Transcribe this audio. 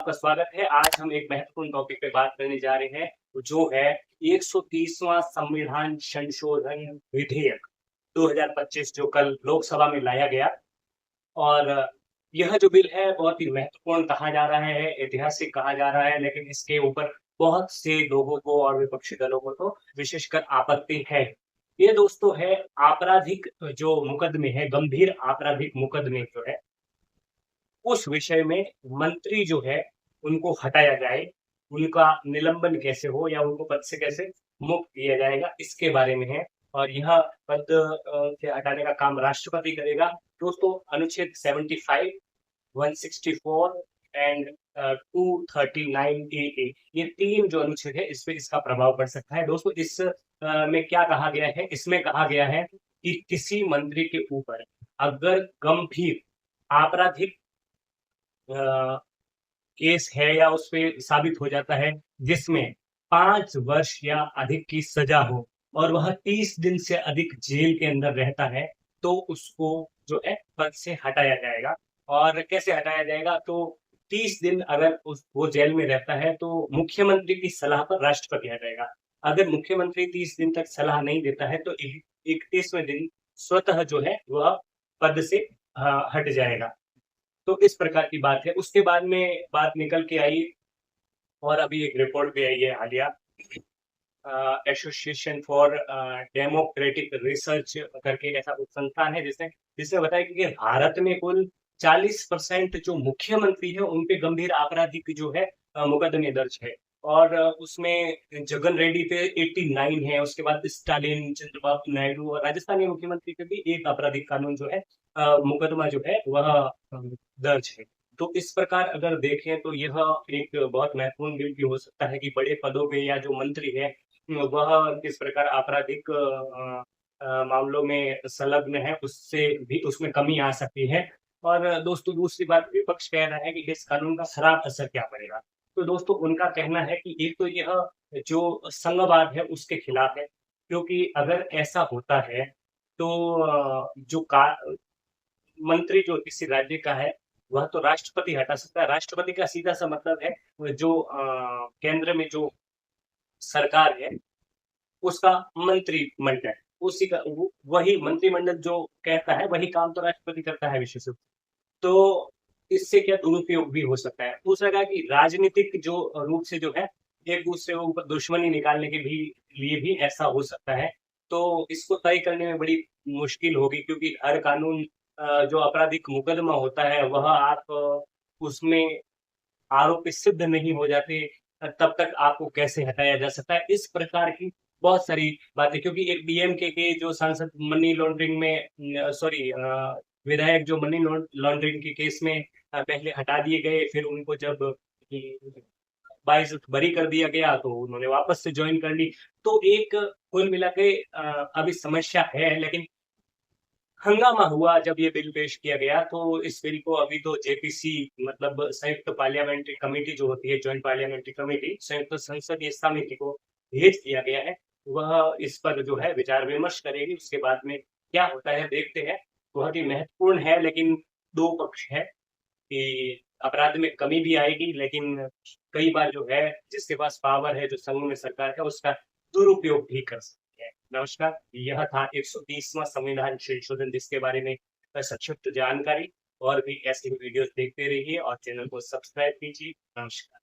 आपका स्वागत है। आज हम एक महत्वपूर्ण टॉपिक पे बात करने जा रहे हैं, जो है 130वां संविधान संशोधन विधेयक 2025 जो कल लोकसभा में लाया गया। और यह जो बिल है बहुत ही महत्वपूर्ण कहा जा रहा है, ऐतिहासिक कहा जा रहा है, लेकिन इसके ऊपर बहुत से लोगों को और विपक्षी दलों को तो विशेषकर आपत्ति है। ये दोस्तों है आपराधिक जो मुकदमे हैं, गंभीर आपराधिक मुकदमे जो है उस विषय में मंत्री जो है उनको हटाया जाए, उनका निलंबन कैसे हो या उनको पद से कैसे मुक्त किया जाएगा, इसके बारे में है। और यह पद से हटाने का काम राष्ट्रपति करेगा। दोस्तों अनुच्छेद 75, 164 एंड 239 ए ये 3 जो अनुच्छेद है इस पे इसका प्रभाव पड़ सकता है। दोस्तों इस में क्या कहा गया है? इसमें कहा गया है कि किसी मंत्री के ऊपर अगर गंभीर आपराधिक केस है या उसपे साबित हो जाता है जिसमें 5 वर्ष या अधिक की सजा हो और वह 30 दिन से अधिक जेल के अंदर रहता है, तो उसको जो है पद से हटाया जाएगा। और कैसे हटाया जाएगा? तो 30 दिन अगर वो जेल में रहता है तो मुख्यमंत्री की सलाह पर राष्ट्रपति हटाएगा। अगर मुख्यमंत्री 30 दिन तक सलाह नहीं देता है तो 31वें दिन स्वतः जो है वह पद से हट जाएगा। तो इस प्रकार की बात है। उसके बाद में बात निकल के आई और अभी एक रिपोर्ट भी आई है हालिया, एसोसिएशन फॉर डेमोक्रेटिक रिसर्च करके ऐसा कुछ संस्थान है जिसने जिसने बताया कि भारत में कुल 40% जो मुख्यमंत्री है उन पे गंभीर आपराधिक जो है मुकदमे दर्ज है। और उसमें जगन रेड्डी पे 89 है, उसके बाद स्टालिन, चंद्रबाबू नायडू और राजस्थान के मुख्यमंत्री पे भी एक आपराधिक कानून जो है मुकदमा जो है वह दर्ज है। तो इस प्रकार अगर देखें तो यह एक बहुत महत्वपूर्ण बिल भी हो सकता है कि बड़े पदों पे या जो मंत्री है वह किस प्रकार आपराधिक मामलों में संलग्न है, उससे भी उसमें कमी आ सकती है। और दोस्तों दूसरी बात, विपक्ष कह रहा है कि इस कानून का खराब असर क्या पड़ेगा? तो दोस्तों उनका कहना है कि एक तो यह जो संघवाद है उसके खिलाफ है, क्योंकि अगर ऐसा होता है तो जो का मंत्री जो किसी राज्य का है वह तो राष्ट्रपति हटा सकता है। राष्ट्रपति का सीधा सा मतलब है वो जो केंद्र में जो सरकार है उसका मंत्रिमंडल, उसी का वही मंत्रिमंडल जो कहता है वही काम तो राष्ट्रपति करता है विशेष रूप से। तो इससे क्या दुरुपयोग भी हो सकता है। दूसरा कहा कि राजनीतिक जो रूप से जो है एक दूसरे के ऊपर दुश्मनी निकालने के भी लिए भी ऐसा हो सकता है। तो इसको तय करने में बड़ी मुश्किल होगी, क्योंकि हर कानून जो आपराधिक मुकदमा होता है वह आप उसमें आरोपी सिद्ध नहीं हो जाते तब तक आपको कैसे हटाया जा सकता है। इस प्रकार की बहुत सारी बातें, क्योंकि एक डीएमके के जो सांसद मनी लॉन्ड्रिंग में सॉरी विधायक जो मनी लॉन्ड्रिंग के केस में पहले हटा दिए गए, फिर उनको जब 22 बरी कर दिया गया तो उन्होंने वापस से ज्वाइन कर ली। तो एक कुल मिला के अभी समस्या है, लेकिन हंगामा हुआ जब ये बिल पेश किया गया। तो इस बिल को अभी तो जेपीसी मतलब संयुक्त पार्लियामेंट्री कमेटी जो होती है, जॉइंट पार्लियामेंट्री कमेटी, संयुक्त संसदीय समिति को भेज दिया गया है। वह इस पर जो है विचार विमर्श करेगी, उसके बाद में क्या होता है देखते हैं। बहुत ही महत्वपूर्ण है, लेकिन 2 पक्ष है कि अपराध में कमी भी आएगी, लेकिन कई बार जो है जिसके पास पावर है, जो संघ में सरकार है, उसका दुरुपयोग भी कर सकती है। नमस्कार, यह था 130वां संविधान संशोधन जिसके बारे में संक्षिप्त जानकारी। और भी ऐसी वीडियोस देखते रहिए और चैनल को सब्सक्राइब कीजिए। नमस्कार।